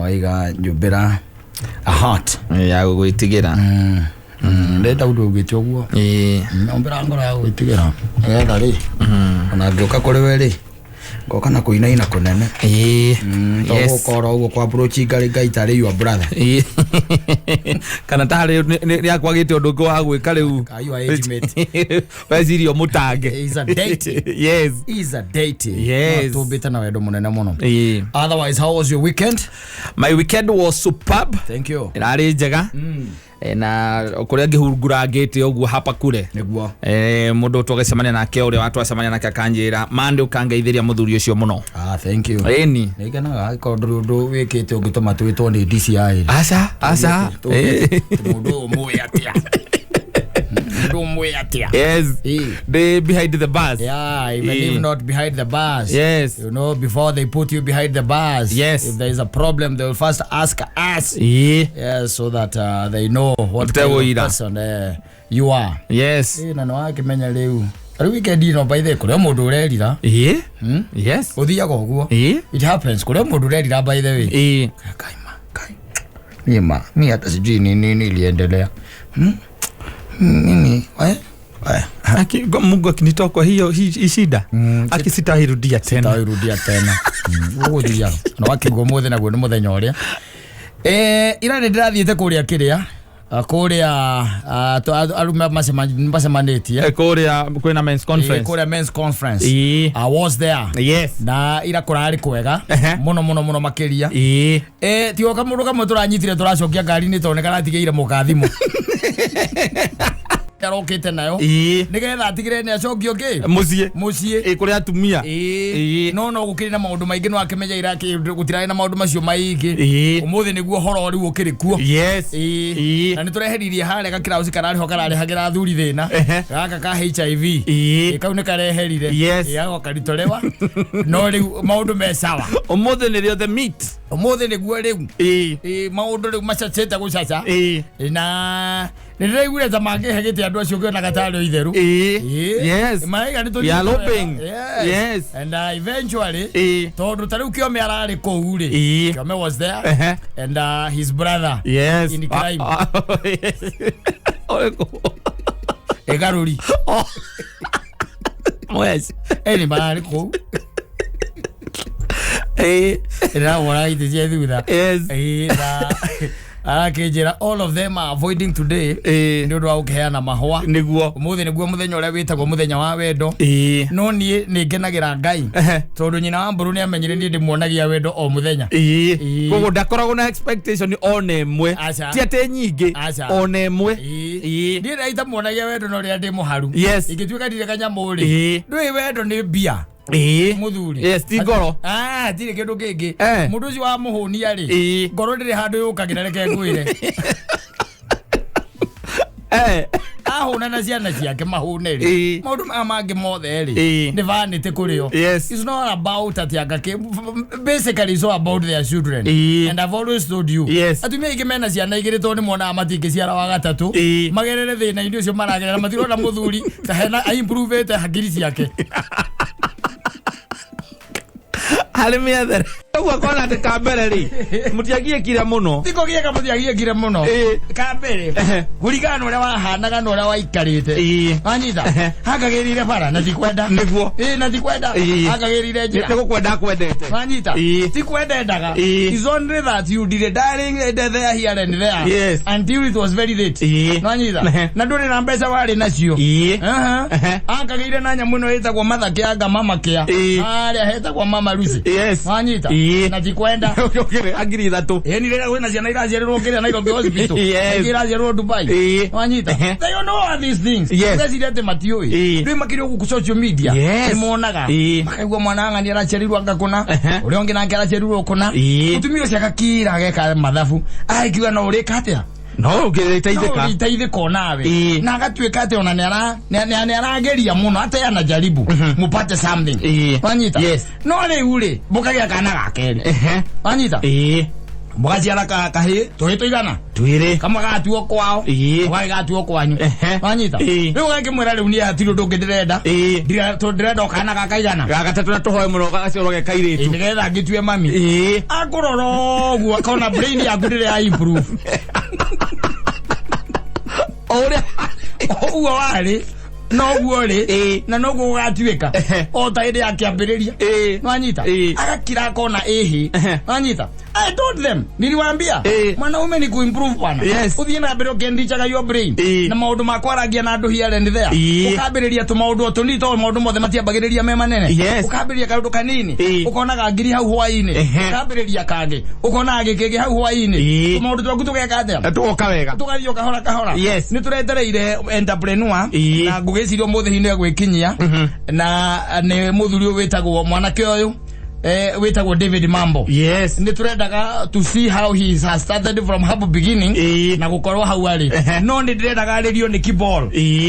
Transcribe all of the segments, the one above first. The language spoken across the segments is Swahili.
Oiga njubira a heart ya gwitigira ndenda undu ugitogwo ombira ngora ya gwitigira ega ri ona ngioka kuri we ri ngoka na kuinaina kunene to gukora ugo kwa approach ngai tari your brother kana tari ni akwagite undu kwa gwika riu ayu agent wezirio mutange is a date is a date to beta na wedo munene muno otherwise how was your weekend? My weekend was superb, thank you. Irari njega na kuria ngihurugura ngite oguo hapa kure niguo mundu tugecemania nake uria watu acemania nake akanjira mande ukangeithiria muthuri ucio muno. Thank you. Eni nigena kondu wikite ungituma twitwo ni DCI asa mundu muya atia yes they behind the bars, even if not behind the bars, yes, you know, before they put you behind the bars, yes, if there is a problem they will first ask us, so that they know what kind of person you are. Yes na no akimenya riu weekend ino by the kure mundu urerira yes uthiaga oguo it happens kure mundu urerira by the way kaima mimi hata sijui nini iliendelea nini Mungu akinitoa hiyo shida akisitahirudia tena uguthia no akigwo muthe na gwe muthenya uria ira ndirathiete kuria kiria kuria arume masemanitie kuria kwina men's conference kuria men's conference I was there, yes, na ira kurari kwega muno makiria tioka mundu kamwe turanyitire turacokia ngari ni toneka atigeire mukathimo yarokete nayo nigetha atigire ni acokio ki mucie kuria atumia no gukiri na maundu maingi no akimenya ira gutirai na maundu macio maingi umuthi niguo horo riu ukiri kuo na ni tureheririe hare gakirausi karari ho karari hagira thuri thina gaka ka HIV kau ni kareherire yago karitolewa no riu maundu me sawa umuthi ni rio the meat umuthi niguo riu maundu riu macaceta gucaca na nirigure za mangehegete andu acio kwena gataro itheru yes maiga ni ya loping yes and eventually tondu tariu kiome arari kou ri kiome was there and his brother in crime egaruri yes eni mari kou era wala ite thutha akejera all of them are avoiding today ndio wa ukeana mahwa niguo umuthi niguo muthenya uria witagwo muthenya wa wendo no nie ningenagira ngai tondu nyina wa mburu ni amenyire ndi muonagia wendo o muthenya kogo ndakoragwo na expectation on emwe ti ate nyingi on emwe ndi raita muonagia wendo no ria ndi muharu ingituika ndire kanyamu ri ndui wendo ni bia muthuri yes tigoro tire kindu kingi mundu ucio wa muhunia ri ngoro ndire handu yukagira reke ngwire ahuna na ciana ciake mahune ri maundu mangi mothe ri ni vanite kurio it's not about atianga basically so about their children and I've always told you atumia ingi mena ciana igiri to ni mona amatingi ciara wa gatatu magerere thina indio cio maragerera matirona muthuri ta hena improve te hakiri ciake halimi other ugo kona te kambere mutiagie kira muno tiko gieka mutiagie kira muno kambere gurigano ria wahanaga no ria waikarite anyita hakagerire bara na tikwenda niguo na tikwenda hakagerire njira niko kwenda kwendete anyita tikwendaga is only that you did darling there here and there until it was very late anyita na nduri na mbeca wari nacio hakagerire na nyamu no etagwo mathake anga mama kia aria hetagwo mama Lucy anyita na tikwenda agiri thatu ni rera wena ciana iracererwo ngiria Nairobi hospital iracererwo Dubai anyita they don't know all these things president matioi ndui makirio ku social media monaga makaigwa mwana ngani aracerirwa ngakuna uri ongi nake aracerirwo kuna utumio ciaka kira geka mathafu aikiwa no uri katia no itaithika nawe na agatuika ate ona ni arageria muno ate anajaribu mupate something anyita no le ule bukagia kana gakere anyita Mwajiara kahi toigana twire kama gatuo kwao wai gatuo kwanyu wanyita riu gake mwera riu ni atiro ndungidirenda ndirenda kana gakaigana gagatatu na tuhoe muno gacoroge kairitu nigetha ngitue mami akororo guo akona brain yaku ndire ya improve ore uwa wari no guore na no gugatuika o taide yakiambiriria wanyita agakira kona wanyita I told them niliwaambia mwanaume ni kuimprove bwana uthie na mbere ukendichaga your brain na maundu makwaragia na andu here and there ukambiriria tu maundu otunito maundu mothe matiambagiriria me manene ukambiriria kaundu kanini ukonaga ngiri hau hwaini ukambiriria kange ukona gikege hau hwaini maundu twaku tugekatha tuoka wega tugathio kahora ni turetereire entrepreneur na ngugicirio muthe hine gwikinyia na ne muthuri witagwo mwanake uyu witagwo David Mambo ni turendaga to see how he has started from humble beginning na gukorwa hau ari no ni ndirendaga aririo ni kiball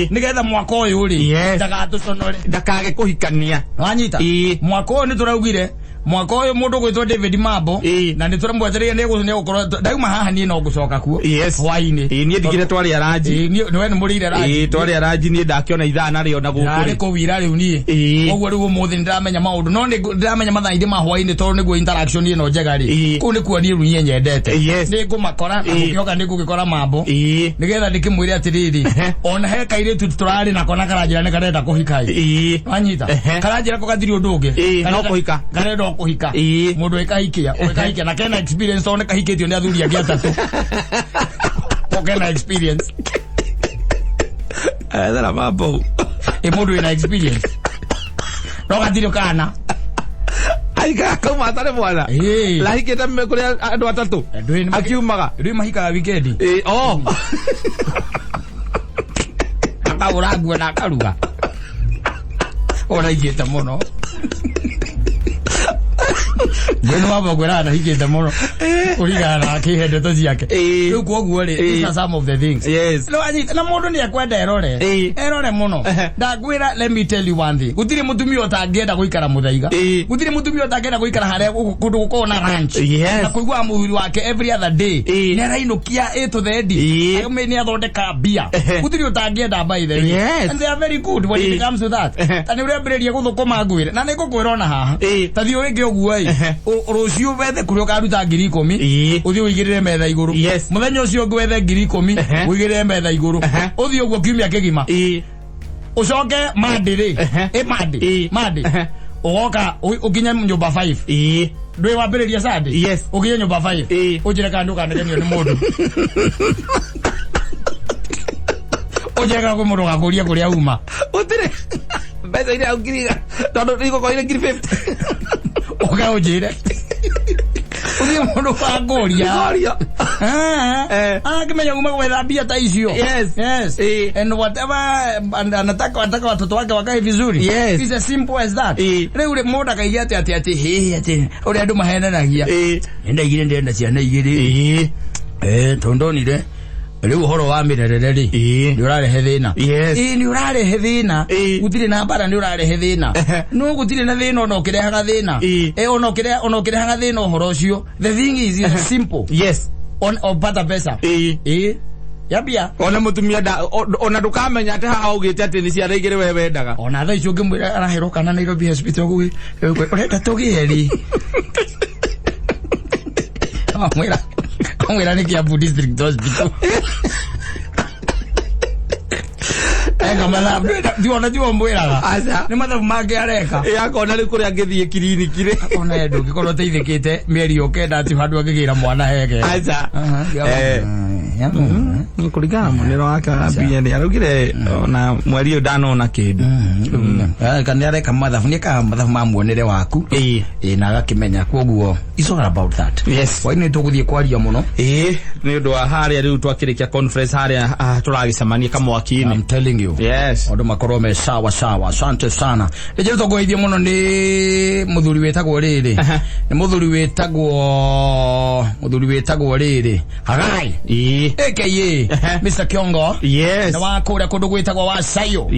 nigetha mwaka uyu ri ndagatuconore ndakage kuhikania wanyita mwaka uyu ni turaugire mwaka uyu mundu gwitwo David Mambo na ni turamwetereire ni gukorwo ndauma haha ni no gucoka kuo hwaini ni ndigire twari araji ni we ni murire raji twari araji ni ndakiona ithana rio na gukuri ko wira riu ni ogwo riu muthi ndiramenya maundu no ndiramenya mathainde ma hwaini tondu niguo interaction ino njega ri ku ni kuo ni riu nie nyendete ni ngumakora na ngioka ni ngukora Mambo nigetha ndikimwire atiriri ona he kaire turari na kona karajira ni karenda kuhikai wanyita karajira ko kathiri undu ungi no kuhika karenda kuhika mundu ekahikia na kena experience one kahiketio ni athuri angi atatu okena experience thara Mambo mundu ina experience no gathiri kana aika kama atare mwana lahiketa me kuri andu atatu akiumaga ri mahika weekend akauragu na akaruga ora igeta muno Bueno baba gwera na higete muno urigana akihende to ciake riu koguo ri these are some of the things no anyi na mundu ni akwenda erore muno ndagwira let me tell you one thing gutiri mutumia utangienda guikara muthaiga gutiri mutumia utangienda guikara haria kundu gukona ranch na kuigwa muthuri wake every other day ni rainukia to the end ame ni athondeka bia gutiri utangienda by the way and they are very good when it comes to that tani urebereria guthukuma ngwire na nigukwira ona haha tathio wingi oguo rucio wethe kurio karuta 10,000 uthio wigirire metha iguru muthenya ucio ngwethe 10,000 wigirire metha iguru uthio guo kiumia kigima ucoke mandiri mandi ugoka ukinya nyumba 5 ndwe wambiriria Sunday ukinya nyumba 5 ujire kandu kandegenio ni mundu ujega ko muruga kuria kuria uma utire mbeza ile ukiriga tondu riko ko ile 50 oka ujire uthi mundu wa ngoria kimenya kuma kwetha mbia ta icio and whatever anataka watoto wake wakae vizuri it's as simple as that riu ri mundu akaigia ati uri andu mahenanagia ndenda ciana igiri tondonire riu horo wa mirerere ri ni urarehe thina ni urarehe thina gutire na bara ni urarehe thina no gutire na thina ono kirehaga thina ono kirehaga thina horo ucio the thing is simple on pata pesa yabia ona mutumia ona ndukamenya ati haha ugite ati ni ciana igire wewe ndaga ona tha icio ngimwira araheroka na Nairobi hospital gwi urenda tugiri mwira ni Kiambu district hospital mala diona mwiraga acha ni mathabu make areka akona ri kuria ngithie kiriniki ri ona endu gikorwo teithikite mieri ukenda ati handu angigira mwana hege acha kuringana munero wake abia ni arugire ona mweri udano na kindu kana areka mathabu ni ka mathabu mamuonere waku na agakimenya koguo it's all about that why ni tuguthie kwaria muno ni undu wa haria riu twakirikia conference haria turagicamania kamwakini I'm telling you ondo makorome sawa asante sana eje tugoithie muno ni muthuri wetagwo riri ni muthuri wetagwo riri hagai aka Mr. Kiongo na wakuria kundu gwitagwo wa Sayo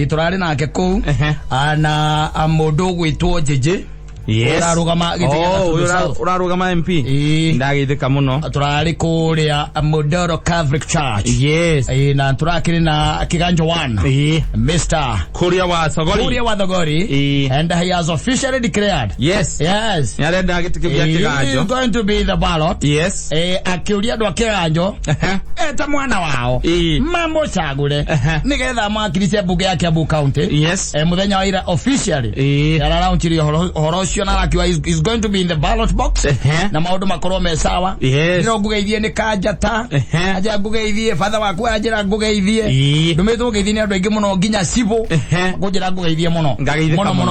turari nake ku ana mundu gwitwo jeje yes urarugama urarugama MP ndagithika muno turari kuria Modoro Catholic Church yes na turakiri na kiganjo 1 Mr. Kuria wa Thogori and he has officially declared yes yarenda agitikibia kiganjo he is going to be the ballot yes akiuria ndo kiganjo eta mwana wao mambo chagure nigetha makirisia bunge ya Kiambu County yes muthenya wa ira officially yararaunchiri horocio na akiwa is going to be in the ballot box na maundu makorwo me sawa ndiro ngugeithie ni kanjata aja ngugeithie father waku ajira ngugeithie ndumetwo ngugeithie andu aingi muno nginya cibo ngujira ngugeithie muno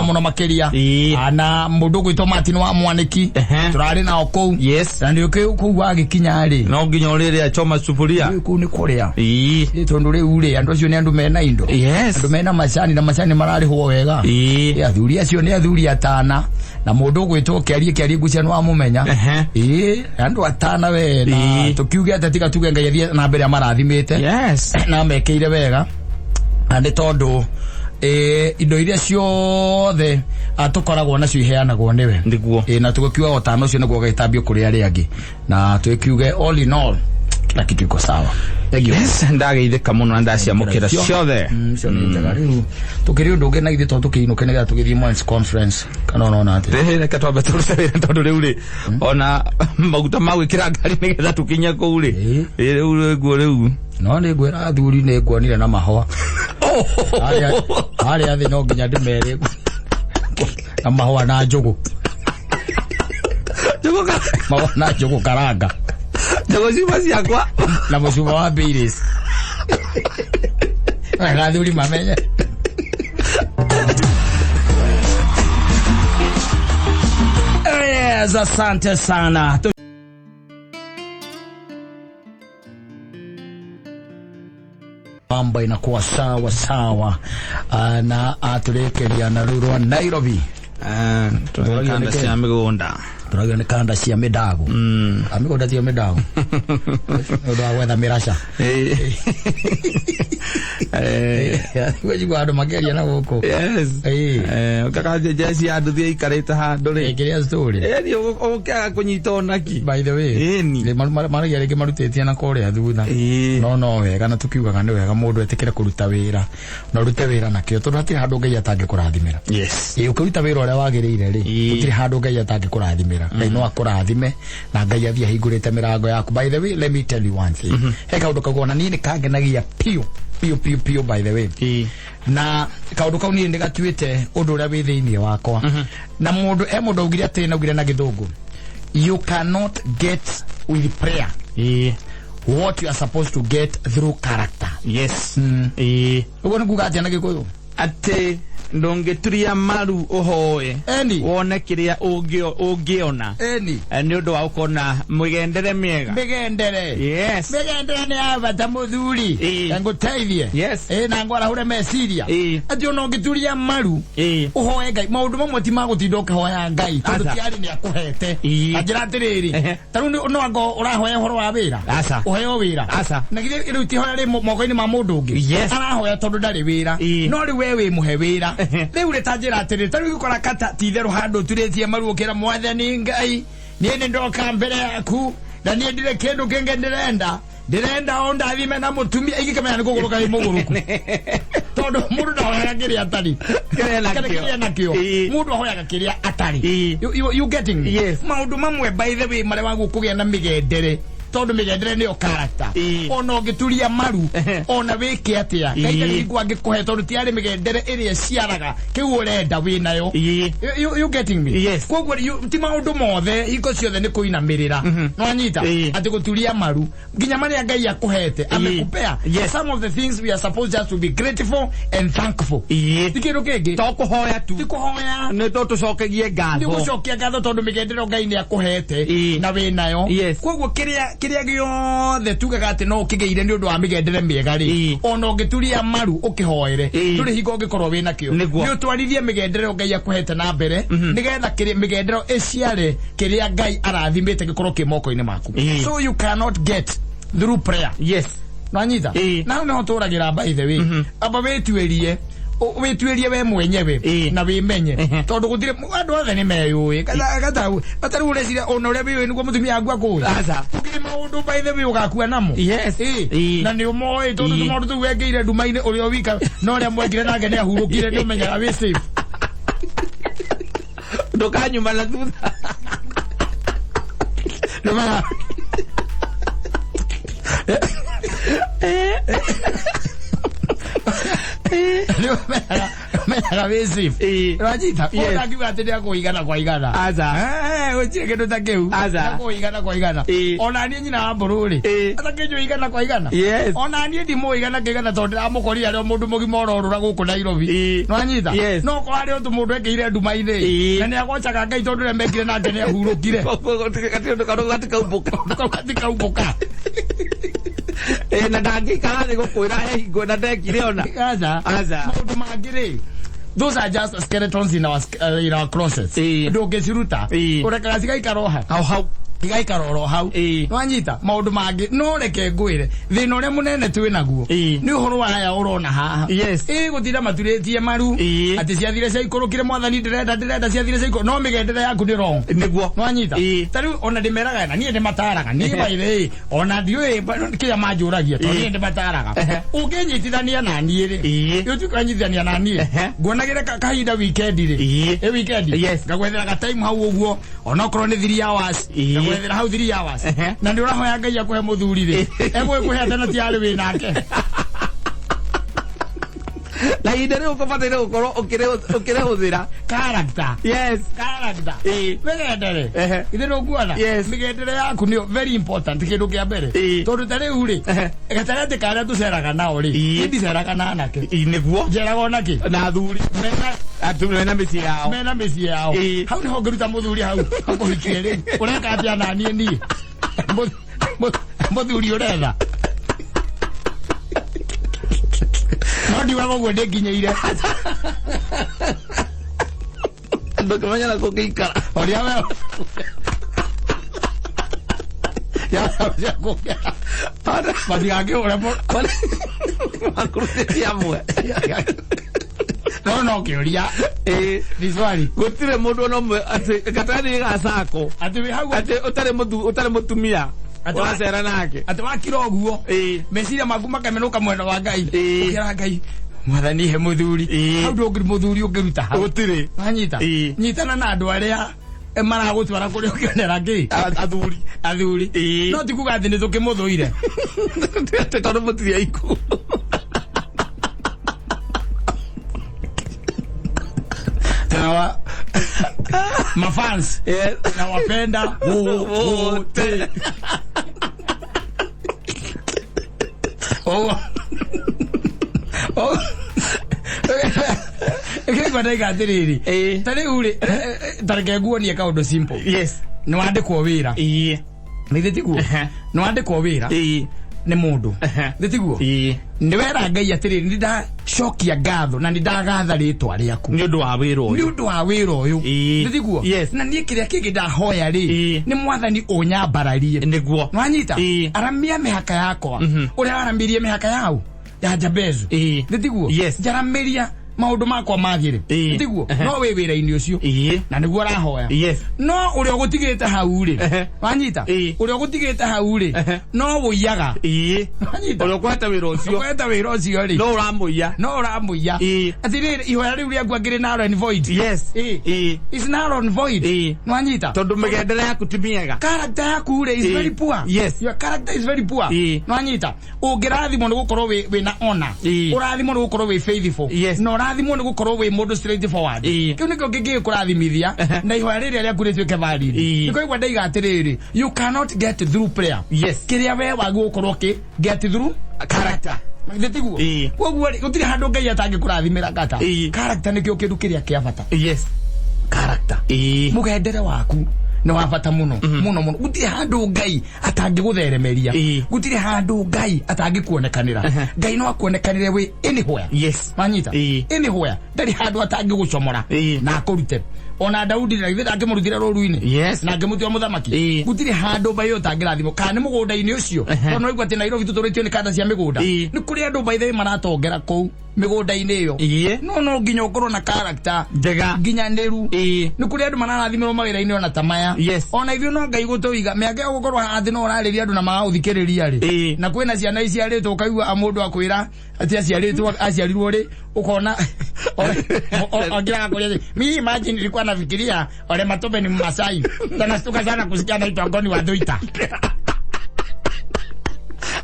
muno makiria ana mundu gwitwo Martin wa Mwaniki turari na okou na ndio ku wagikinya ri no nginya urire achoma sufuria ku ni kuria tondu ri uri andu acio ni andu mena indo andu mena macani na macani marari ho wega athuri acio ni athuri atana na mundu gwitwo kiarie ngucia no amumenya andu atana we na tukiuge atatiga tuge ngai athie na mbere amarathimite na mekeire wega ande tondu indo iria ciothe atukoragwo nacio iheanagwo niwe ndiguo na tukiuga otano cio niguo gaitambio kuri ari angi na tukiuge all in all kila kitu iko sawa yes ndageithika muno ndaciamukira ciothe cio ni njega riu tukiri undu ungi na ithe to tukiinuke nigetha tugithie Men's Conference kana ona ati reke twambe turusere tondu riu ri ona maguta ma gwikira ngari nigetha tukinye kuu ri riu guo riu no ni gwira athuri ni nguonire na mahwa hari athi no nginya ndimere na mahwa na njugu mahwa na njugu karanga njugu ciuma ciakwa na mucuma wa Baileys athuri mamenye yes asante sana mambo inakuwa sawa na aturekeria na rurwa Nairobi turagenda cia migunda turagenda kanda cia midago amigunda cia midago ndo awetha mirasha weji gwado mageria na guko yes ukakaje jesi andu thia ikarite handu ri kiria story ni ukaga kunyita naki by the way le maragia rege marutete na korea thutha no wega na tukiugaga ni wega mundu etikire kuruta wira na rute wira nakio tondu hatire handu ngai atange kurathimira yes ukiruta wira uria wagirire ri utire handu ngai atange kurathimira ngai no akurathime na ngai athia hingurite mirango yaku by the way let me tell you one thing he kaundu kagona ni kangenagia pio by the way na kaundu kau ni ndigatuite undu uria wi thiini wakwa na mundu ugire ati na ugire na githungu you cannot get with prayer what you are supposed to get through character yes ugo nguga ati na gikuyu ati ndongeturia maru uhoe wone kiria ungiona ni undu wa ukona mugendere miega yes migendere ni abata muthuri nguteithie yes na ngwara hure meciria ati ono ngituria maru uhoe ngai maundu mamwe ti magutindoka hoya ngai tondu tiari ni akuhete ajira atiriri taru no ngo urahoya horo wa wira uheo wira na githie iruti hoya ri moko-ini ma mundu ungi arahoya tondu ndari wira no ri wewe muhe wira riu retajira atiri tari gukora kata titheru handu turetie maruokera mwathani ngai ni ndoka mbere yaku na ni ndire kindu kinge ndirenda onda thime na mutumia igikamenya ni kuguruka i muguruku tondu mundu ndahoyaga kiria atari kiria nakio mundu ahoyaga kiria atari you getting me yes maundu mamwe by the way mare wagu kugia na migendere tondu migendere ni o character ona ngituria maru ona wiki atia kaita ningu angikuhe tondu tiari migendere iria ciaraga kiu urenda winayo you getting me yes koguo ti maundu mothe iko ciothe ni kuinamirira no anyita ati guturia maru nginya maria ngai akuhete amekupea some of the things we are supposed just to be grateful and thankful tikiru kingi to kuhoya tu tikuhoya ni to tucokegie ngatho ni gucokia ngatho tondu migendere ngai ni akuhete na winayo koguo kiria giothe tugaga ati no kigeire ni undu wa migendere miega ri ona ngituria maru ukihoere turi hingo ngikorwo wina kio ni utwarithie migendere ngai akuhete na mbere nigetha kiria migendere eciare kiria ngai arathimite gikorwo ki moko-ini maku so you cannot get through prayer yes no anyita na no turagira by the way aba wetuerie wituirie we mwenyewe na wimenye tondu gutire andu othe ni meyui kata batari urecira ona uria biwe niguo mutumia agua kuya aca ukiri maundu by the way ugakua namo yes na ni umoi tondu ni maundu tu wegeire ndumaine uria wika no uria mwekire nake ni ahurukire ni umenyaga wi safe ndukanyuma na thutha noma mera wezi rajita ona kiwa tena kuigana kwa igana aza uche kedo takeu aza kuigana kwa igana ona ni nyina ambururi atakejo igana kwa igana ona ni ndimo igana kigana tondu amukori ari mundu mugima ororura guku Nairobi no anyita no ko ari otu mundu ekeire ndumaine na ni agochaga ngai tondu re mekire nake ni ahurukire katika umbuka na ndangikara ni gukwira hingo na ndekire ona aza maundu mangire those are just skeletons in our closets ndungiciruta urekaga cigaikaroha hau igaikaro hau no anyita maundu mangi no reke ngwire thina uria munene twinaguo ni uhoro wa aya urona haha gutira maturitie maru ati ciathire cia ikurukire mwathani ndirenda ciathire cia ikuru no migendere yaku ni wrong niguo no anyita tariu ona ndimeraga na nie ndimataraga nie baire ona ndiwe kia manjuragia to nie ndimataraga unginyitithania na nie ri yo tukanyithania na nie nguonagira kahinda weekend ri weekend ngagwethera ga time hau uguo ona korwo ni 3 hours wethera hau 3 hours na ndi urahoya ngai akuhe muthuri ri egwikuhe tena ti ari wi nake la idere ukopatire ukoro ukire huthira character character megendere idere ukuona megendere yaku ni very important kindu kia mbere tondu tare uri gatarate kana tuceraga nao ri ndiceraga na nake niguo njeraga nake na thuri mena meci yao hau ni hongeruta muthuri hau akuhikie ri ureka atia na ni muthuri uretha Nodi wako gwende kinyeire. Ndo kamanya na kokika. Oria wewe. Ya kokika. Para pasiake ora por. Makurutia mwe. No kioria. Diswali. Gutire mundu no katani gasako. Ati hagu ati utare mutumia. Atwacera nake atwakira oguo meciria maku makamenuka mwena wa ngai ukira ngai mwathani he muthuri hau ndungiri muthuri ungiruta hau gutire anyita nyitana na andu aria maragutwara kuri ukionera ngi athuri no tikuga athi ni tukimuthuire tondu mutiria iku tawa mafans na wapenda wote kwa ndaiga tiriri tari uri tareke nguonie kaundu simple ni wandikwo wira nithitiguo ni wandikwo wira ni mundu thitiguo ni wera ngai atiriri ni nda shokia ngatho na ni ndagatha ritwa riaku ni undu wa wira uyu thitiguo na ni kiria kingi ndahoya ri ni mwathani unyambararie niguo nwanyita aramia mihaka yakwa uria aramirie mihaka yau ya Jabezu thitiguo jaramiria maundu makwa magire thitiguo no we wira-ini ucio na niguo arahoya no uria gutigite hau ri wanyita uria gutigite hau ri no wuiyaga wanyita uria kweta wira ucio ri no uramuiya atiriri ihoya riu riaku angiri narrow and void is narrow and void wanyita tondu migendere yaku ti miega character yaku ri is very poor your character is very poor wanyita ungirathimo ni gukorwo wina honor urathimo ni gukorwo wi faithful no urathimo ni gukorwo wi mundu straight forward kiu nikio gingikurathimithia na ihoya riria riaku rituike valid niko igwa ndaiga atiriri you cannot get through prayer kiria we wagu gukorwo ki get through character thitiguo koguo gutire handu ngai atangikurathimira kata character nikio kindu kiria kia bata character mugendere waku no wabata muno gutire handu ngai atangigutheremeria gutire handu ngai atangikuonekanira ngai no akuonekanire we anywhere manyita anywhere ndari handu atangigucomora na akurute ona Daudi na ithe akimurutira roru-ini yes na ngemutua muthamaki gutire handu bayo tangirathimo kana mugunda-ini ucio ono igwa ati Nairobi tuturitio ni kata cia migunda ni kuri andu baithe maratongera kou migunda-ini iyo no nginya ukorwo na character njega nginyaniru ni kuri andu mararathimiro mawira-ini ona tamaya ona ithio no Ngai gutuiga miaka gukorwo hathi no urariria andu na magaguthikiriria ri na kwina ciana ici aritwo ukaigua amundu akwira ati aciarirwo ri ukona ongira kuria mi imagine nilikuwa nafikiria wale matope ni Masai tunastuka sana kusikia naitwa ngoni wa Dhuita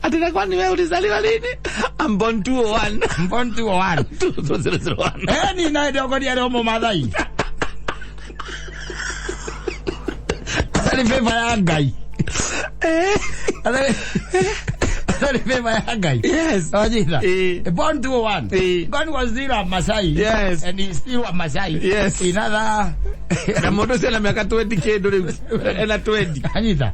atina kwani wewe ulizaliwa lini? I'm born 201. I'm born 201. 2001. Ni na ndio ngoni ya Homo Mathai. Sali fefa ya Ngai. Sorry, yes. Born 201. God was still a Masai. Yes. And he's still a Masai. Yes. Another. Na moto sela miaka 20 kedo ena 20. Anita.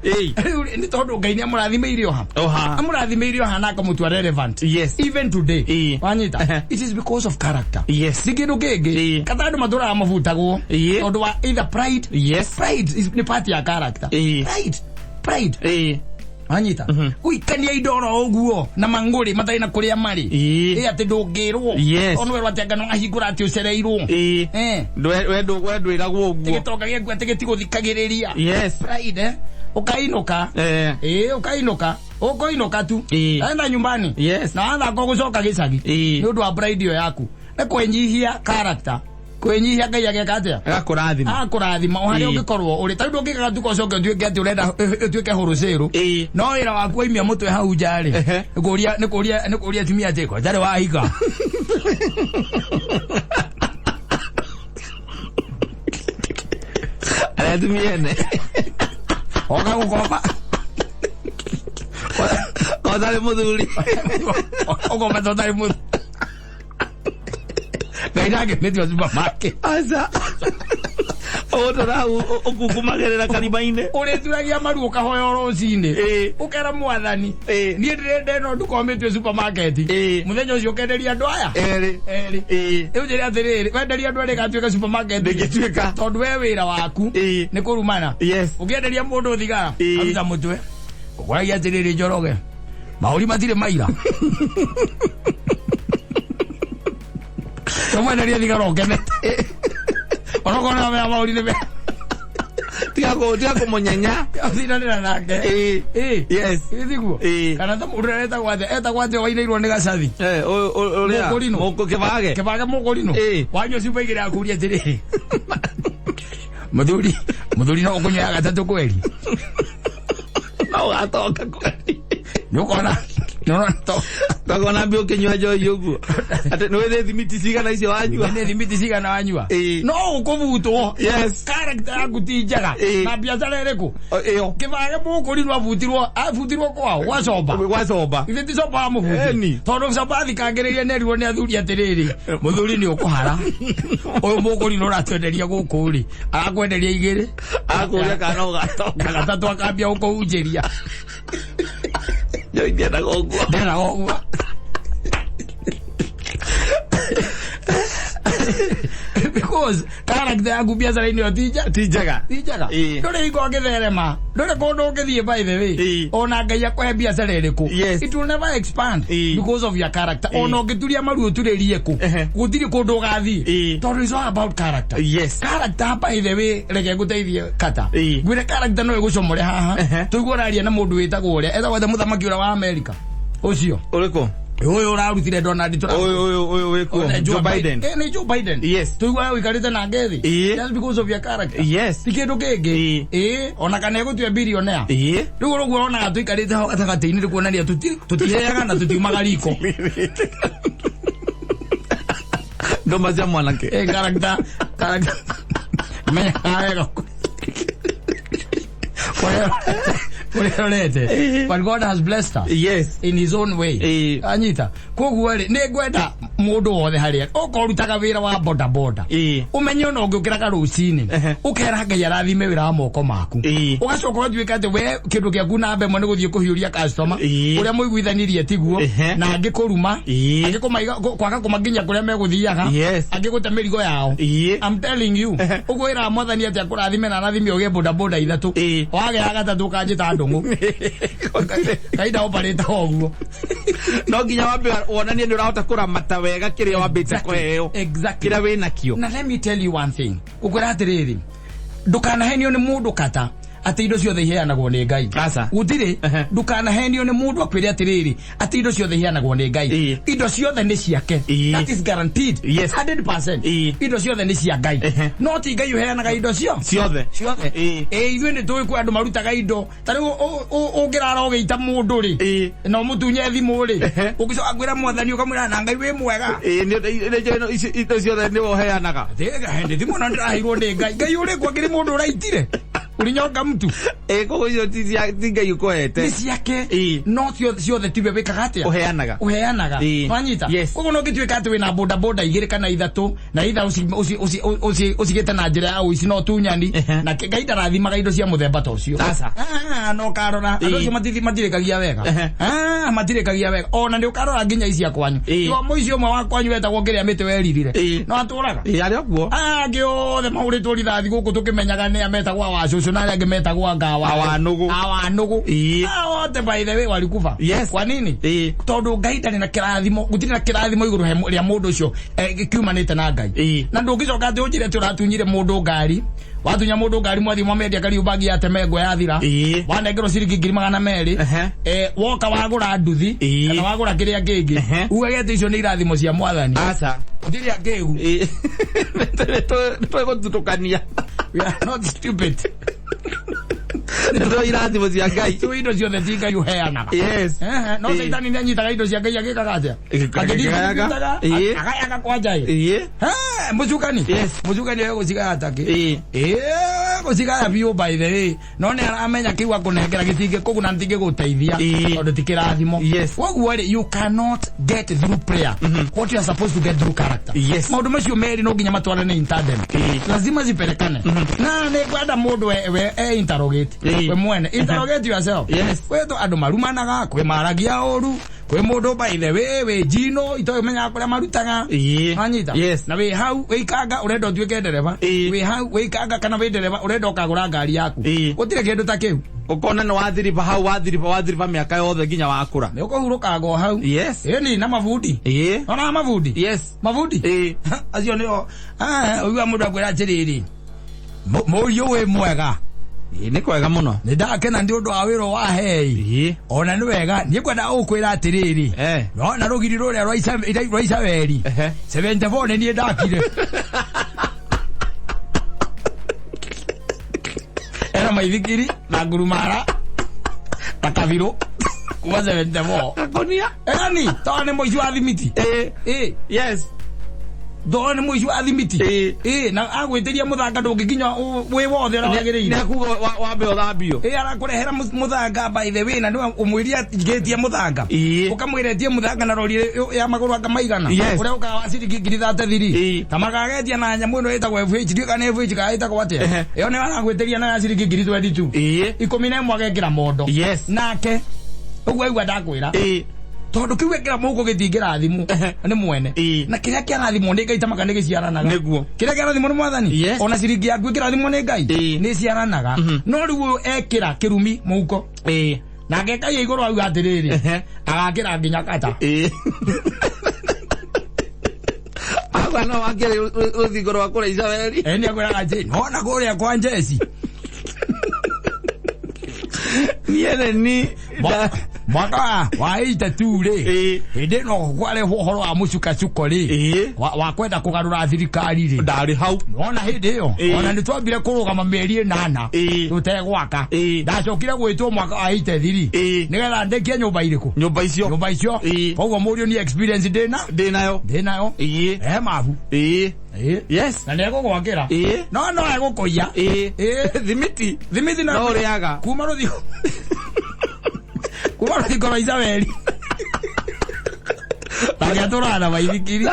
Ni todo Ngai ni amurathimeirio ha. Oha. Amurathimeirio ha naka mutu relevant. Yes. Even today. Anita. It is because of character. Yes. Sikiru gege. Katado madura amavutagwo. Todo wa either pride. Yes. Pride is ni part ya character. Pride. Anyita uikania idoro oguo na manguri matai na kuria mari ati ndungirwo ono werwa ati ngano ahingura ati ucereirwo we iragwo oguo tigitoka gĩaku ati gĩtigũthikagĩrĩria pride ukainuka ukainuka tu enda nyumbani na athaka gucoka gicagi ni undu wa pride yaku na kwenyihia character kwenyihia Ngai ageka atia akurathima uhari ungikorwo uri tandu ngikaga tuko coke nduike ati urenda tuike huruceru no wira waku waimia mutwe hau njari nikuria timia tiko njari wahika tumiene oka gukopa odale muthuri okopa totale muthuri Gairage medio supermarket. Asa. Otora ukukumagerera karibaine. Ureturagia maru ukahoya rocine. Ukera mwathani. Ni ndire no ndukometwe supermarket. Muthenya ucio kenderia andu aya. Eri. Ujiri atiriri, wenderia andu ari gatuika supermarket. Ndikituika. Tondu we wira waku ni kurumana. Ukienderia mundu thigara, abita mutwe. Ukwagia atiriri Njoroge. Mauri matire maira. Como na ria diga rokene. Ono kona me amauri ne. Tiago monyanya. Athina nira nake. Yes. Ithigu. Kana ta mundu eta gwate wainairwo ni gacathi. Oria. Moko kebage. Kebage mokorino. Wanyo sipa igire akuria tiri. Muthuri no kunya gatatu kweli. No atoka kweli. Nukona. No to. Takona mbio kenywa joy yogu. Ate no the thimiti cigana icio wanyua. Ne thimiti cigana wanyua. No ukuvutwo. Yes. Character yaku ti njaga. Na biacara iriku. Iyo. Kibage mukuri no avutirwo kwao wacoba. Ithe ti coba muvuti. Tondu coba thikangereria nerirwo ni athuri atiriri. Muthuri ni ukuhara. Uyu mukuri no ratwenderia guku ri. Agakwenderia igiri. Akuria kana ugatoka. Gatatu akambia ukuunjiria. Yo ndiana gogwa. Because character yaku biacara ini tijaga. Ndore iko agitherema. Ndore kondo ngithie by the way. Ona Ngai akwe biacara iriku. It will never expand because of your character. Ona ngituria maru uturirie ku. Gutiri kondo gathi. Tondu is all about character. Character by the way reke guteithie kata. Gwire character no igucomore haha. Tuiguraria na mundu witagwo uria. Etha wethe muthamaki ura wa America. Ucio. Uriko. Oyo urarutire Donald Trump. Oyo weko. Joe Biden. Ni Joe Biden. Yes. Tuigwa wikarite na ngethi. Just because of your character. Yes. Tikindu kingi. Ona kana egutwe billionaire. Riu rugo ona atuikarite ho gatagati-ini rikuonania tutiheaga na tutiumaga riko. Ndo mazia mwanake. Character. Me haega. But God has blessed us. Yes. In his own way. Anyita. Koguo ri ne gwenda mundu wothe haria. Ukorutaga wira wa boda boda. Umenye no ngukiraga rucini. Ukera Ngai arathime wira wa moko maku. Ugacoka utwika ati we kindu giaku na mbe mone guthie kuhiuria customer. Uria muiguithanirie tiguo na angikuruma. Angikuma kwaga kumaginya kuria meguthiaga. Angiguta mirigo yao. I'm telling you. Ugwira mwathani ati akurathime na arathime uge boda boda ithatu. Wage agatatu kanjita ndungu. Kaida operate oguo. No nginya wambe wonanie ni urahota kuramata wega kiria wambite kweo. Exactly. Kira wina kio. Now let me tell you one thing. Ukwira atiriri. Ndukanahenio ni mundu kata ati indo ciothe iheanagwo ni Ngai. Gutire ndukanahenio ni mundu akwire atiriri ati indo ciothe iheanagwo ni Ngai. Indo ciothe ni ciake. That is guaranteed. 100%. Indo ciothe ni cia Ngai. No ti Ngai uheanaga indo ciothe. Ithuĩ nĩ tũĩ kwĩ andũ marutaga indo. Tarĩu ũngĩrara ũgĩita mũndũ rĩ no mũtunye thimũ rĩ ũngĩcoka kwĩra mwathani ũkamwĩra na Ngai wĩ mwega. Indo ciothe nĩ ũheanaga. Ndĩ thimũ na ndĩraheirwo nĩ Ngai. Ngai ũrĩkwo ngĩrĩ mũndũ ũraitire. Ulinyoka mtu kogo hiyo tinga yuko hete nisi yake no ciothe tibe wikaga atia uheanaga wanyita kogo no gitwika ati wina boda boda igire kana ithatu na itha usigete na njira ya uici no tunyani na Ngai rathimaga indo cia muthemba ta ucio sasa no karora andu cio matirikagia wega matirikagia wega ona ndi ukarora nginya ici akwanyu yo muici umwe wa kwanyu wetagwo ngiria mite weririre no aturaga ari okuo giothe mauritwo rithathi guku tukimenyaga ni ametagwo wa na rege metagwo ngawa awanugu wote by the way walikufa kwa nini tondu Ngai ndari na kirathimo gutiri na kirathimo iguru ria mundu ucio kiumanite na Ngai na ndungicoka ati unjire ati uratunyire mundu ngari watunya mundu ngari mwathi mwamedia kari ubagi ya temego yathira wanengero ciringi 200 woka wagura nduthi kana wagura kiria kingi ugagete icio ni irathimo cia mwathani asa ndiri angegu to gutukania we are not stupid. Ndo irathimo cia Ngai tu indo ciothe ti Ngai uheanaga no Saitani ni anyitaga indo cia Ngai agikaga atia agikaga kwanja mucukani we guciga atake guciga biu by the way no ni aramenya kiwa kunengera gitinge kuguna ntinge guteithia tondu ti kirathimo woguo you cannot get through prayer what you are supposed to get through character maundu macio meri no nginya matwarane in tandem lazima ziperekane na ne kwenda mundu we interrogate we mwene interrogate yourself weto andu marumanaga kwe maragia oru kwe mundu by the way we jino itoimenya kuria marutaga anyita na we hau we ikanga urenda tuike dereva we hau we ikanga kana we dereva urenda ukagura ngari yaku utire kindu ta kiu ukona no wathiriba hau wathiriba miaka yothe nginya wakura ni ukuhuruka go hau ni na mavundi ona mavundi mavundi acio nio uiwa mundu akwira atiriri murio we mwega ni kwega muno ni ndakena ndi undu wa wiro wa hei ona ni wega ni kwenda ukwira atiriri no na rugiri ruria rwaisa weri 74 ni ndakire era maithikiri na ngurumara takaviro kuma 74 akonia ni tone moici wa thimiti Done muici wa thimiti na agwitiria muthanga ndungikinya wi wothe ra wagiriire ni akuga wambe uthambio arakurehera muthanga by the way na ni umwiria ngetie muthanga ukamwiretie muthanga na rori ya maguru anga maigana uria ukawa ciringi 33 tamagagetia na nyamu ino itagwo FH kana FH ka itagwo atia iyo ni aragwitiria na ciringi 22 11 agekira mondo nake ugwe igwa ndakwira tondu kiwe kira muko gitingira thimu ni mwene na kiria kira thimu ni Ngai tamaka ni giciaranaga niguo kiria kira thimu ni mwathani ona ciringi yaku kira thimu ni Ngai ni ciaranaga no riu ekira kirumi muko na ngeka ye iguru au atiriri agakira nginya kata agana wakire uthigoro wakura Israeli ni akwira aje no na kuria kwa njeci niene ni mwaka wa 82 inde no gware horo wa mucuka cukori wa kwenda kugarura thirikari ri ndari hau ona hindi yo ona ni twambire kurugama meri 8 tutegwaka ndacokire gwitwo mwaka wa 83 nigetha ndekie nyumba iriku nyumba icio koguo murio ni experience ndinayo mabu yes na nego gwakira no ego koya thimiti na no riaga kuma ruthio Ikoro Isabeli. Tagia turana baithikiri.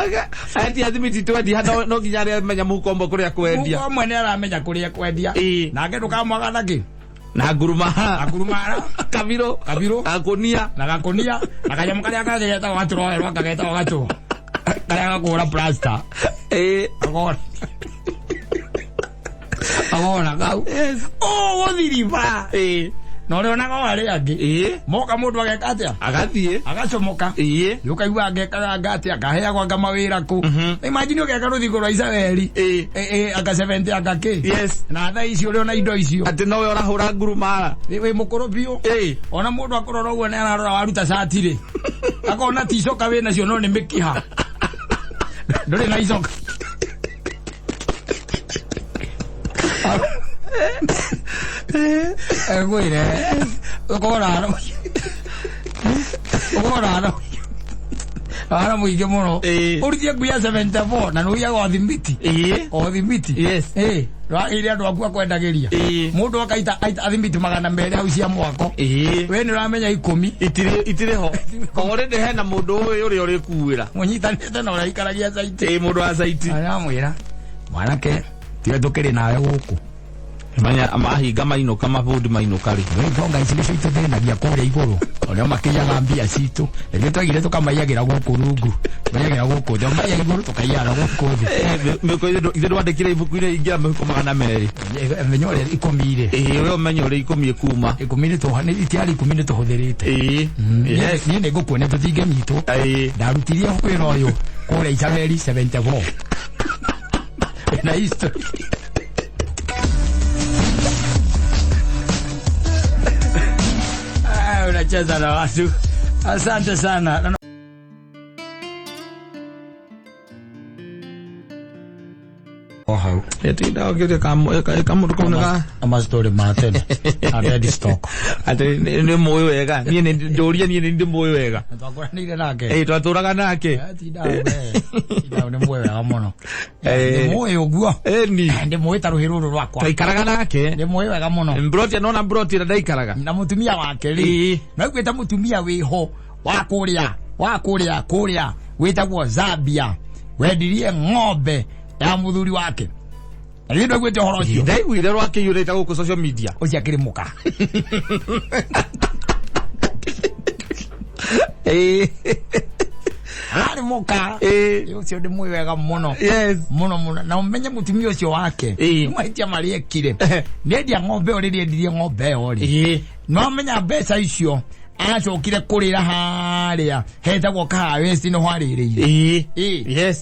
Ati athimiti 20 hata no nginya menya mukombo kuria kwendia. Mukombo ne aramenya kuria kwendia. Nake ndukamwaga naki. Na nguruma kabiro akonia na kanyamu karia kageta waturoerwa kageta wagatu karia gakura plaster agora kau wothiriva no rero naga wari angi moka mundu agekatia agathie agacomoka yukaigua agekaga ngati akaheagwa ngamawira ku imagine ugeka ruthigo rwa Isabeli aka 70 akake na tha icio rio na indo icio ati no we urahura ngurumara we mukoro bio ona mundu akorora uguo ne ararora waruta sati ri akona ticoka we nacio no ni mikiha ndore na icoka Gwire ukoraro ara muige muno uritie kuya 74 na nuya gothimiti othimiti ra ile andu akua kwendagiria mundu akaita athimiti magana mbere au cia mwako we ni uramenya 10 itire ho already hena mundu uyu uri kuwira munyitanite na uraikaragia saiti mundu wa saiti aramwira mwanake tiwe tukiri nawe guku manya amahinga mainuka mabundi mainuka ri ngonga ici ito thina bia kuria iguru ona makiyaga mbia citu rĩngĩ twagire tukamaiyagira guku rungu mayagira guku ndio maya iguru tukaiyara guku meko ithe ndwandĩkire ibuku-inĩ ingira mĩhuko 200 menyore 10 we ũmenye ũrĩa 10 kuma 10 tuhane itiari 10 tuhũthĩrĩte niĩ nĩ ngũkuona tũtingĩnyitwo ndarutirie wĩra ũyũ kũrĩa Isabeli 74 na history unacheza na watu. Asante sana. Oho. Eti da ogere kamu kunaga ama story matene. Ade stock. Ate ni moyo wega. Ni ndoria ni ndi moyo wega. Twakora ni nake. Twaturaga nake. Ati da we. Ida ni moyo wega muno. Ni moyo guo. Ni. Ndi moyo taruhiruru rwakwa. Twaikaraga nake. Ni moyo wega muno. Mbroti nona mbroti na ndaikaraga. Na mutumia wake ri. Na gwita mutumia wiho kuria witagwo Zambia. Wendirie ng'ombe ya muthuri wake. Alindo gwete horo cio. Ndaiguire rwake yureta guku social media. Ucia kirimuka. Ari muka. Ucio ndi mwe wega muno. Muno. Na umenye mutumia ucio wake. Maitia mari ekire. Ndendia ng'ombe ori ndirie ng'ombe ori. No menya mbeca icio. Acokire kurira haria hetagwo kahawesti no hwaririire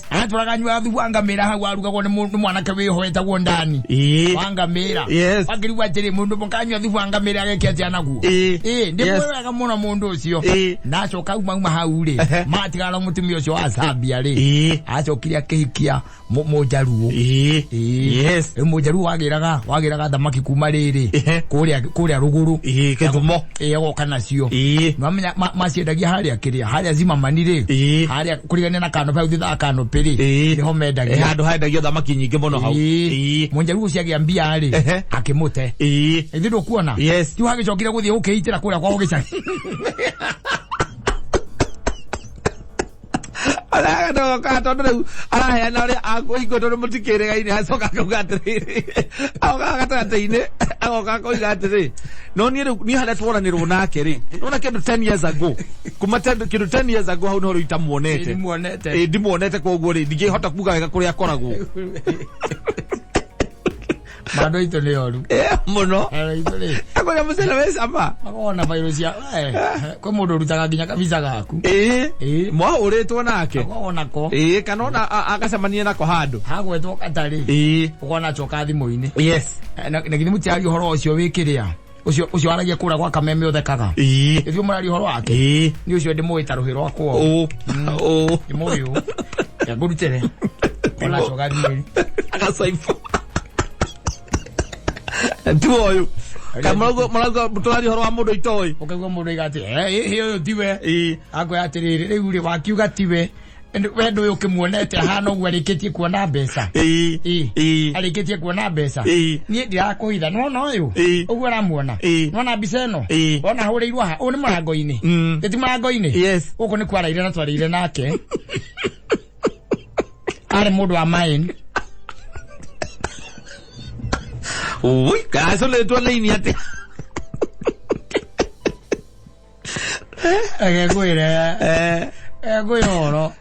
aturaga nywa thuanga mira hau arugagwo ni mwanake wiho hetagwo ndani wanga mira akiriwa atiri mundu mukanywa thuanga mira agekete anaguo ndi mwega muno mundu ucio na acoka uma hau ri matigara mutumia ucio wa Zambia ri acokire akihikia mujaruo mujaruo wagiraga thamaki kuma riri kuria ruguru kithumo goka nacio Mamenya maciendagia haria zima manire haria kurigania na kano pa uthitha kano piri niho mendagia handu haendagia thamaki nyingi muno hau munjaru ucio agiambia ari akimute ithi ndukuona tu hagicokire guthie gukiitira kuria kwa gicari ala ndo katondu ara na ri akuigo tondu mutikirega ini acoka kugatiriri agoka gatataine agoka kuigatiri no ni hada tworanirwo nake ri nona kindu 10 years ago kuma kindu 10 years ago hau no ri tamuonete ndimuonete koguo ri ndingihota kuga wega kuria akoragwo bado ito ni oru muno ito ni akoya musela wesa ma akona virus ya ko mundu rutaga ginya kabisa gaku mwa uretwo nake akona ko kanona akacemania nako handu hagwetwo katari ukona choka thimu-ini na githi mutiari horo ucio wikiria ucio aragia kura kwa kameme uthekaga ithio murari horo wake ni ucio ndi muita ruhiro kwa ni moyo ya gurutere ona choka thimu akasaifu tuoyu kamarago mutwari horo wa mundu itoi ukagwa mundu igati hiyo tiwe akwe atiriri riu ri wakiuga tiwe wendo yo kimuonete hano gwariketie kuona mbeca ariketie kuona mbeca nie ndirakuhitha no yo uguo ramuona nona mbica ino ona hureirwo ha uni murango-ini eti murango-ini uko ni kwaraire na twarire nake ari mundu wa Maheni ui kaso le tu leini ate Egwiro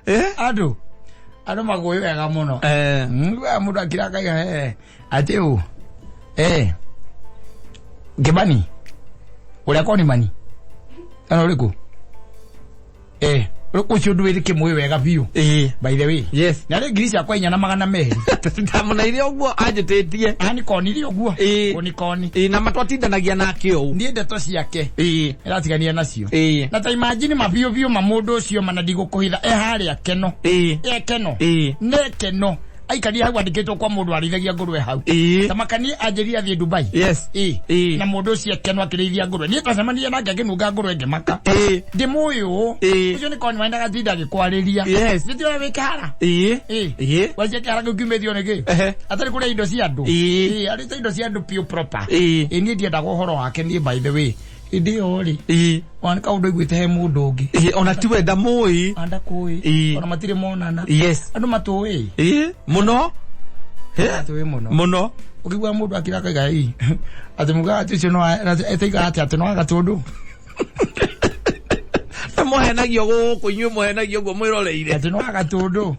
adu magoyo wega muno mundu akiraka ati u Gebani uria koni mani ana uriku ucio nduire kimwe wega biu by the way yes na le ngiri yakwa 400 tamuna ile ogwo ajitetie ani konire ogwo oni koni na matwatindanagia nake o ndie ndeto ciake iratigania nacio na ta imagine mabio mamundu ucio manadigo kuhitha haria keno keno ne keno aikari hau andikitwo kwa mundu arithagia ngurwe hau tamakani anjiria thie Dubai yes na mundu ucio keno akirithia ngurwe nie twacemania nake akinunga ngurwe ngimaka ndimuyu ucio ni koni waenda gatinda gikwariria nitio wikara waje kara gukimethio niki atari kuria indo cia andu ari indo cia andu pure proper nie ndienda guhoro wake nie by the way ndio ri wan ka undu igwite he mundu ungi ona tiwe ndamui anda kui ona matire monana yes andu matui muno matui muno ukigwa mundu akiraka gai ati muga ati cio no etaiga ati no agatundu muhenagio guku inyu muhenagio guo mwiroreire ati no agatundu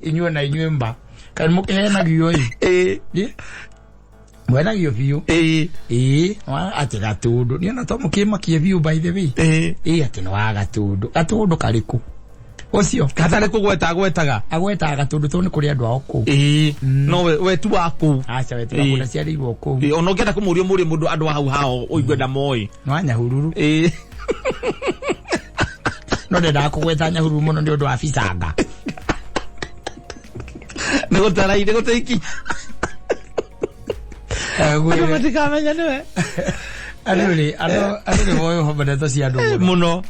inyu na inyu mba kan mukihenagio mwenagio biu ati gatundu ni ona to mukimakie biu by the way ati no gatundu kariku ucio katare kugwetaga agwetaga gatundu to ni kuri andu ao ku no we tu waku acha we tu waku na ciari irwo ku ona ngenda kumurio mundu andu hau hao uigwenda moi no anyahururu no ndenda kugweta nyahururu muno ndi undu wa fisanga nego taiki matika niwe Anu moyo hobada to cia ndu muno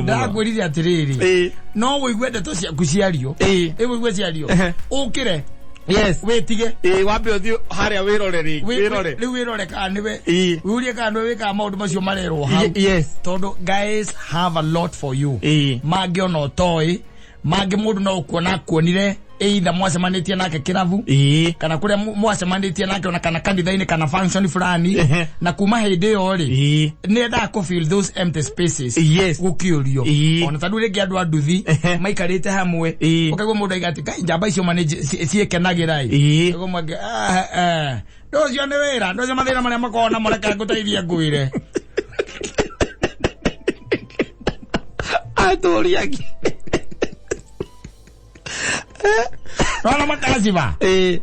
ndagwirire atiriri no wigwe ndeto cia kuciario wigwe ciario ukire yes wetige wambe uthio haria wirore riu wirore ka niwe wiurie ka niwe wika maundu macio marerwo hau yes tondu guys have a lot for you mangi ono toy mangi mundu no kuona kuonire either mwacemanitie nake kiravu kana kuria mwacemanitie nake ona kana kanitha-ini kana function fulani na kuma hindi yo ri nenda ku fill those empty spaces gukiurio ona tadu ringi andu anduthi maikarite hamwe ukagwa mundu aigati kai njamba icio manage ciekenagira ego mwange ndocio ni wira ndocio mathira maria makona moreka nguteithia ngwire aturiaki Wana makaziva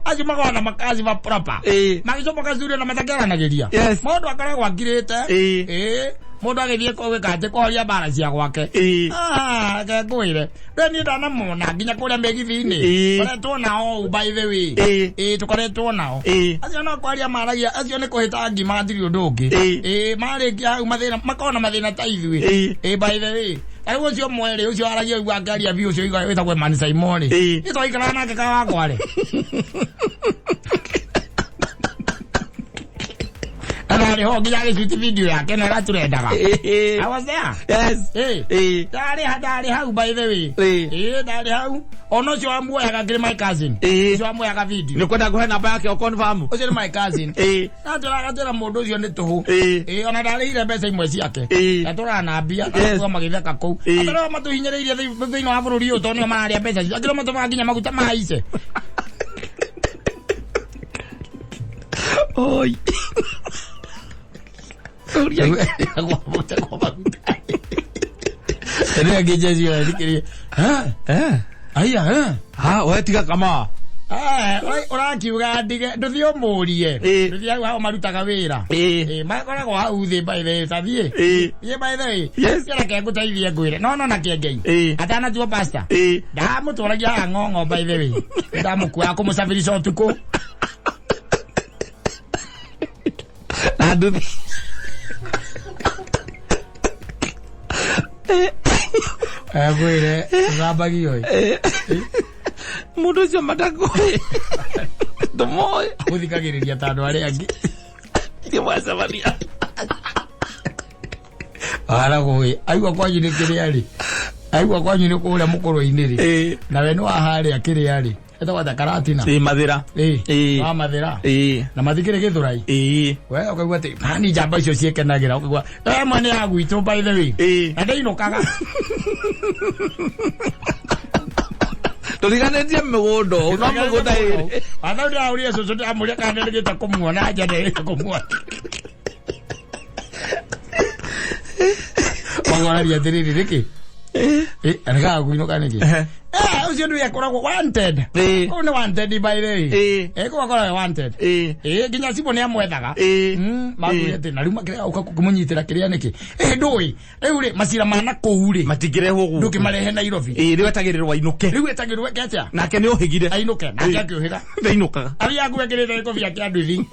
aje magona makaziva proper magicomo kazuri na matagaranagiria mundu akoragwo akirite mundu agithie kwa kate kwaria bara cia gwake ke ngwire ni ndana mona nginya kuria megithini koretwo nao by the way tukoretwo nao acio no kwaria maragia acio ni kuhita ngima ndiri undu ungi marikia hau mathina makona mathina ta ithui by the way ai ucio mwere ucio aragia igwa ngari ya ucio igwa wetagwo Mansaimo ri ito ikara nake ka wakware Ari ho nginya giciti video yake na raturendaga I was there yes dari hau by the way dari hau ono cio amuoyaga ngiri my cousin cio amuoyaga video ni kwenda kuhe namba yake o confirm ucio ni my cousin naturagatira mundu ucio ni tuhu ona ndarĩire mbeca imwe ciake naturanambia kwa magitheka kuu atara matuhinyĩrĩirie thĩinĩ wa bũrũri ũyũ tondũ nĩo mararia mbeca icio angĩro matũmaga nginya maguta mahaice oi Ene ngejeje yo dikiri aya wetiga kama urakiuga ndige nduthio murie nduthia hao marutaga wira makoragwo hau thi by the tathie ye by the yes kera nguteithie ngwire no na kengei atana tuo pasta ndamutwaragia ng'ong'o by the way ndamukua kumusafirisha utuku nduthi Agwire rabagi oi. Mundu cio matako. Tomoe. Uthikagiriria tandu ari angi. Ndio wasamaria. Ara goi, aigua kwanyu ni kiri ari. Aigua kwanyu ni kuria mukuru-ini ri. Na we ni wahari akiri ari. Eta wata karatina. Mathira. Wa mathira. Na mathikire githurai. We ukaigua ati hani jamba icio ciekenagira ukaigua mwana ya gwitu by the way. Na ndainukaga. Tuliganetie migundo, no mugunda iri. Ana ndia uria cucu ndia muria kana ndigita kumuona nja ndirita kumuona. Wang'oraria tiriri riki. Anaga kuinuka niki. Ucio ndio yakoragwo wanted. Ko ni wanted by the way. Ko akora wanted. Ginya sibo ni amwethaga. Maguye ati na riu makira uka kumunyitira kiria niki. Ndui. Riu ri macira mana kou ri. Matigirehwo gu. Nduki marehe Nairobi. Riu etagirirwo ainuke. Riu etagirirwo ketia. Nake ni uhigire. Ainuke. Nake akiuhira. Ndainukaga. Ari yaku ekirite ko bia kia nduthi.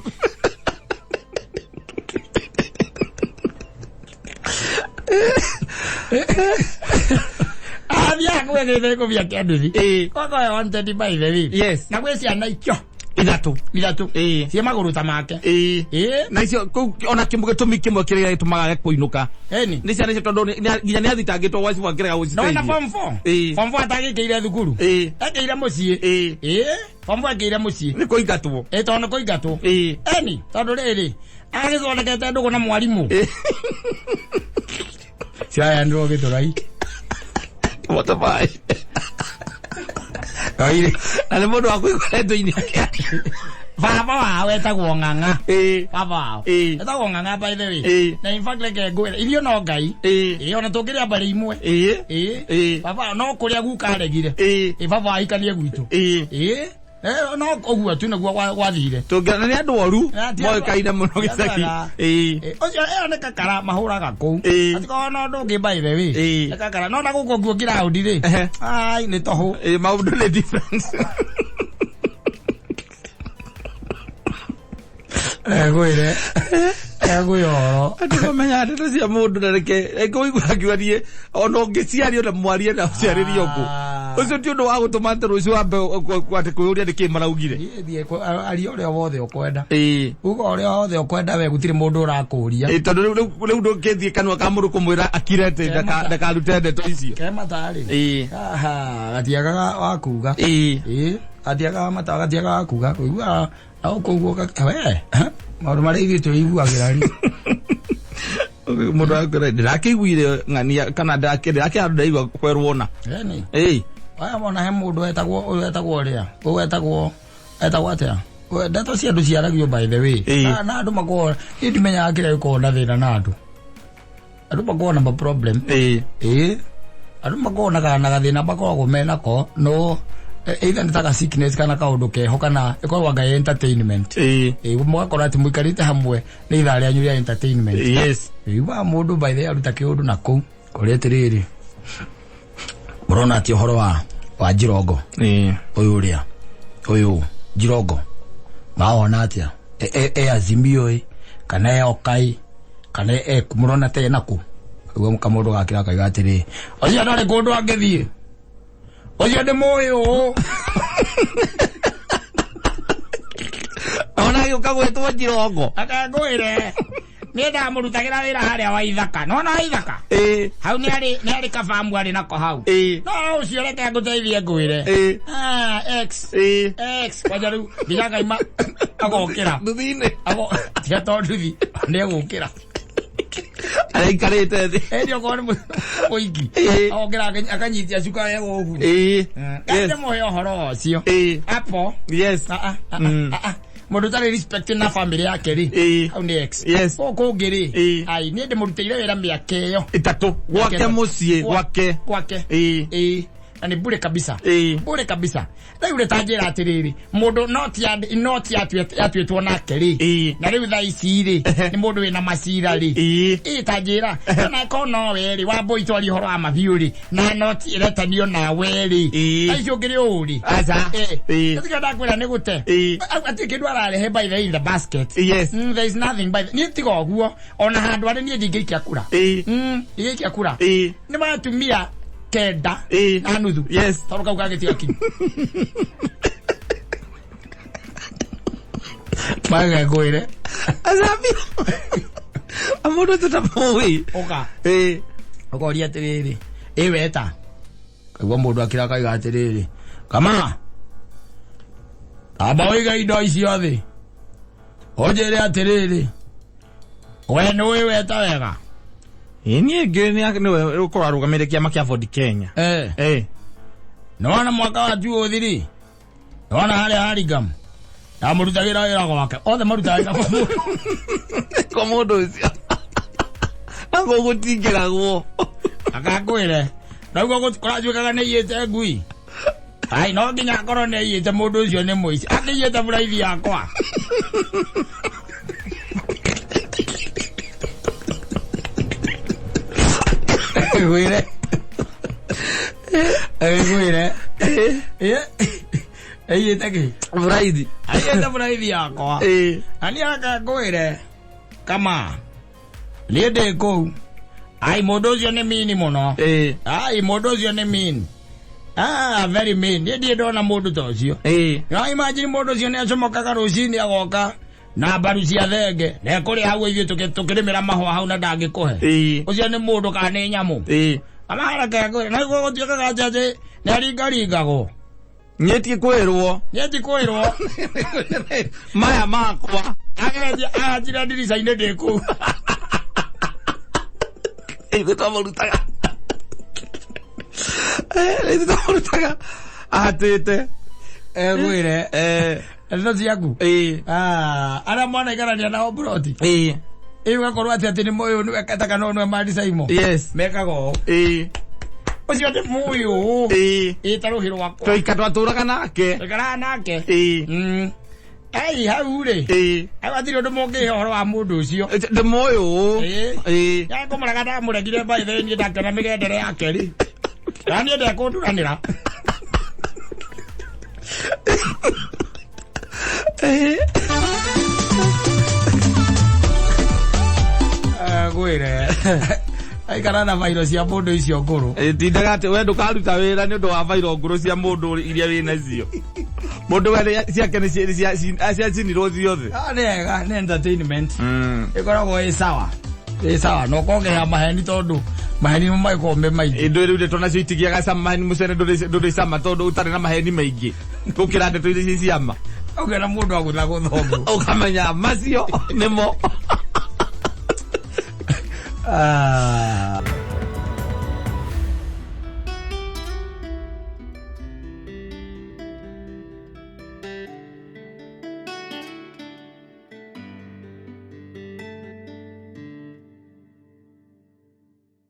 Abia kwegete ko bia kyanduthi. Koko wanted by the way. Yes. Na gweci ana ikyo. Ithatu. Cie maguru tamake. Na icio ona kimuge tumi kimwe kiria gitumaga kuinuka. Ni ciana icio tondu nginya ni athitangitwo waci wa kiria gucite. No na form 4. Form 4 atagikiire thukuru. Ekeire mucii. Form 4 ekeire mucii. Ni kuingatwo. Tondu kuingatwo. Eni tondu riri agithondekete ndugu na mwarimu. Cia ndio githurai. What am I? Ai, ale mundu akuigwa ndo-ini yake. Baba wao etagwo Ng'ang'a. Baba wao. Etagwo Ng'ang'a by the way. Na in fact like ngwira irio no ngai. Ona tungiria bari imwe. Baba no kuria gukaregire. Baba aikanie gwitu. No ogua tu naguo wathire. Tungana ni andu oru. Moe kaina muno gicaki. Ocio ne kakara mahuraga ku. Atiko no ndungi by the way. Kakara no na guko nguo ground ri. Ai ni toho. Maundu ni difference. Gwire. Gwiro. Ati menya ndeto cia mundu na reke. Ekuigua akiwarie ono ngiciario na mwarie na ciaririo ku. Ucio ti undu wa gutuma nteru icio ambe kwate kuuria ndiki maraugire. Ari uria wothe ukwenda. Ugo uria wothe ukwenda we gutire mundu urakuria. Tondu riu ndungithie kanwa ka mundu kumwira akirete ndakarute ndeto icio. Kema tari. Aha, gatiagaga wakuga. Atiaga mata gatiaga wakuga. Uigua au kuguo we. Maundu mari ithuĩ tũiguagĩra ri. Mundu akire ndirakiiguire ng'ania kana ndirakiandu ndaigua kwerwo na. Aya mona he mundu etagwo ria. Etagwo atia. Ndeto cia andu ciaragio by the way. Na andu makora ndimenyaga kĩrĩa gĩkoragwo na thĩna na andu. Andu makoragwo na problem. Andu makoragwo na gathĩna makoragwo menako no either nitaka sickness kana kaundu keho kana ikorwa ga entertainment. Mugakora ati muikarite hamwe ni ithaa rĩa nyuria entertainment. Yes. Wa mundu by the aruta kiundu nako korete riri. Murona ati uhoro wa Njoroge. Uyu Njoroge. Maona atia. Azimio kana okai kana kumurona te naku. Ugo mukamundu gakira kaiga atiri. Ocia ndari kundu angithie. Ocio ndi muyo. Ona yuka gwetwo Njoroge. Akangwire. Ni ndamurutagira wira haria wa ithaka. Nona ithaka. Hau ni ari kafamu ari nako hau. No ucio reke nguteithie ngwire. X. Wajaru ndigaga ima agokira. Nduthine. Tia tonduthi. Ni agokira. Aikarete thi. Ndio kwa muingi. Ogera akanyitia cuka yego ugu. Ende moyo horo cio. Apo. Yes. Mundu tari respect na family yake ri. How ni X. Yes. Okongiri. Ai ni ndimurutire wira miake yo. Itatu. Gwake mucie gwake. Ani bure kabisa. Bure kabisa. Na yule tajira atiriri. Mundu not atuetwo nake ri. Na riu tha ici ri. Ni mundu wina macira ri. Tajira. Na kono weri wa boy twali horo ama biuri. Na not iretanio na weri. Aicio ngiri uri. Aza. Tika ndakwira ni gute. Ati kindu ararehe by the in the basket. Yes. There is nothing by the. Ni tigo guo. Ona handu ari ni ngingikia kura. Ngingikia kura. Ni matumia kenda na nuthu toro kau kagetia ki baga goire azabi amodo tutapowi oka okoria atiriri weta kagwa mundu akira kaiga atiriri kama aba wiga indo icio thi ojere atiriri we no weta wega nie ngene niwe ukora rugamire kiama kia Ford Kenya nona mwaka wa 2003 nona hali gam na murutagira wira gwake othe marutagira kwa mundu ucio ango gutingera guo akakwire naugo gutikorajukaga ne yete ngui ai no nginya korwo ne yete mundu ucio ne muici akiyete buraithi yakwa Gwire yete buraithi ayete buraithi yakwa ani akagwire kama liende ko ai mundu ucio ne mini muno ai mundu ucio ne mini very mean ndi ndona mundu ta ucio no imagine mundu ucio ne acomokaga rucini agoka na baru cia thenge na kuri hau ithu tukirimira mahwa hau na ndangikuhe ucio ni mundu kana nyamu amara kago na go gutiukaga jaje na ringaringago nyeti kwirwo maya makwa ajira dirisa ine ndeku gutamarutaga gutamarutaga atete gwire ndo ciaku ara mwana igarania na obroti ugakorwo ati ni moyo ni wekataga no Maundu Saimo mekago ucio ni moyo taruhiro wakwa toikatwa turaga nake ai hau ri agathirio ndu mungi horo wa mundu ucio ndi moyo ya kumuraga da muregire baithe ni ndakena migendere yake ri rani ende kunduranira gwire ai kana na virus ya mundu icio nguru tindaga ati we ndukaruta wira ni undu wa virus nguru cia mundu iria wina cio mundu we ciake ni cia cinirwo ciothe nega ni entertainment ikoragwo sawa no kongera maheni tondu maheni maiko me maingi indo riu tona cio itigiaga sama maheni mucene ndu sama tondu utari na maheni maingi ukira ndeto ici ciama ogera mundu agutha guthongo ukamenya macio nimo